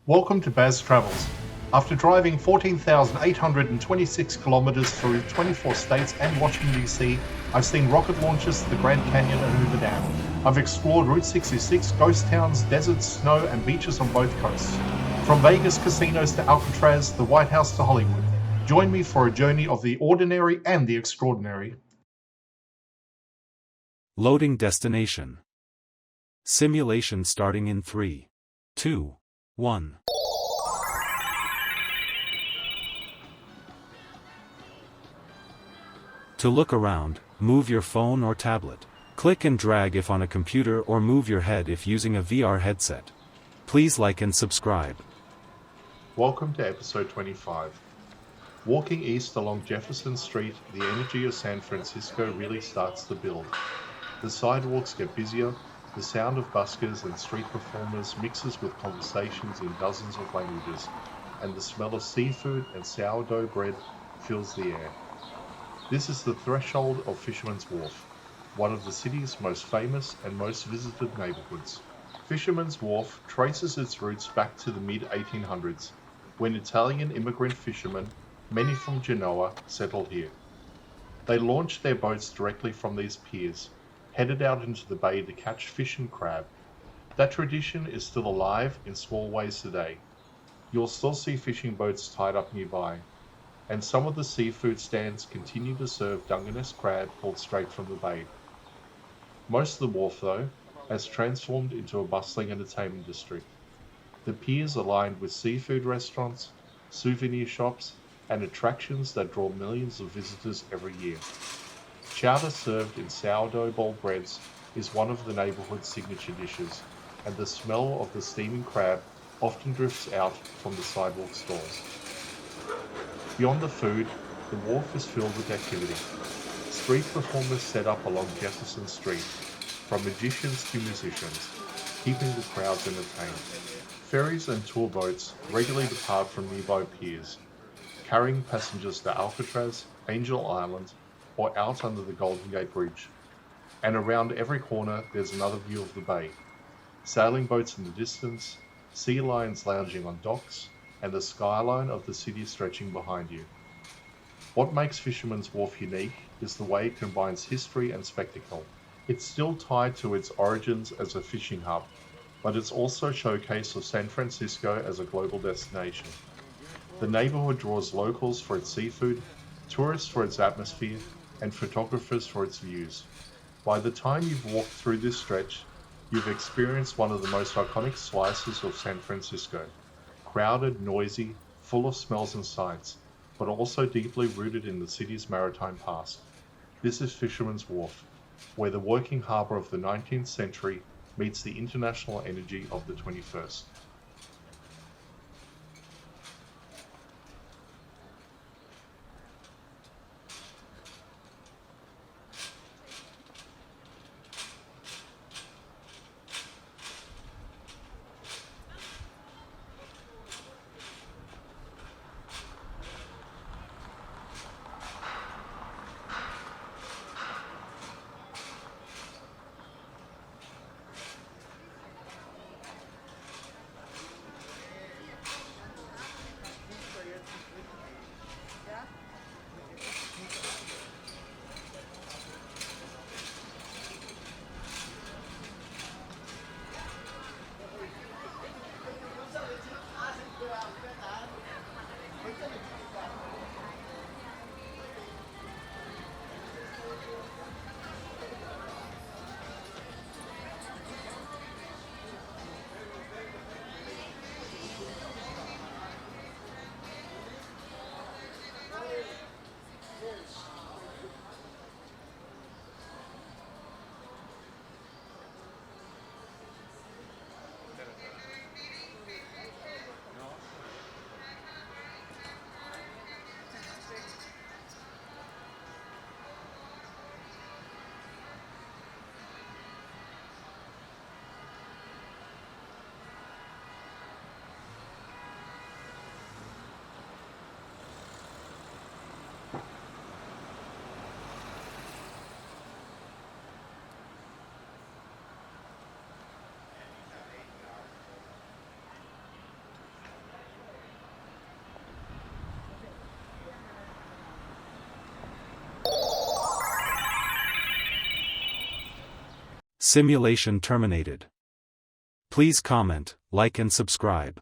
Welcome to Baz Travels. After driving 14,826 kilometers through 24 states and Washington, D.C., I've seen rocket launches to the Grand Canyon and Hoover Dam. I've explored Route 66, ghost towns, deserts, snow, and beaches on both coasts. From Vegas casinos to Alcatraz, the White House to Hollywood. Join me for a journey of the ordinary and the extraordinary. Loading destination. Simulation starting in 3, 2, 1. To look around, move your phone or tablet. Click and drag if on a computer or move your head if using a VR headset. Please like and subscribe. Welcome to episode 25. Walking east along Jefferson Street, the energy of San Francisco really starts to build. The sidewalks get busier, the sound of buskers and street performers mixes with conversations in dozens of languages, and the smell of seafood and sourdough bread fills the air. This is the threshold of Fisherman's Wharf, one of the city's most famous and most visited neighborhoods. Fisherman's Wharf traces its roots back to the mid-1800s, when Italian immigrant fishermen, many from Genoa, settled here. They launched their boats directly from these piers, headed out into the bay to catch fish and crab. That tradition is still alive in small ways today. You'll still see fishing boats tied up nearby, and some of the seafood stands continue to serve Dungeness crab pulled straight from the bay. Most of the wharf, though, has transformed into a bustling entertainment district. The piers are lined with seafood restaurants, souvenir shops, and attractions that draw millions of visitors every year. Chowder served in sourdough bowl breads is one of the neighborhood's signature dishes, and the smell of the steaming crab often drifts out from the sidewalk stalls. Beyond the food, the wharf is filled with activity. Street performers set up along Jefferson Street, from magicians to musicians, keeping the crowds entertained. Ferries and tour boats regularly depart from nearby piers, carrying passengers to Alcatraz, Angel Island, or out under the Golden Gate Bridge. And around every corner there's another view of the bay. Sailing boats in the distance, sea lions lounging on docks, and the skyline of the city stretching behind you. What makes Fisherman's Wharf unique is the way it combines history and spectacle. It's still tied to its origins as a fishing hub, but it's also a showcase of San Francisco as a global destination. The neighborhood draws locals for its seafood, tourists for its atmosphere, and photographers for its views. By the time you've walked through this stretch, you've experienced one of the most iconic slices of San Francisco. Crowded, noisy, full of smells and sights, but also deeply rooted in the city's maritime past. This is Fisherman's Wharf, where the working harbor of the 19th century meets the international energy of the 21st. Simulation terminated. Please comment, like and subscribe.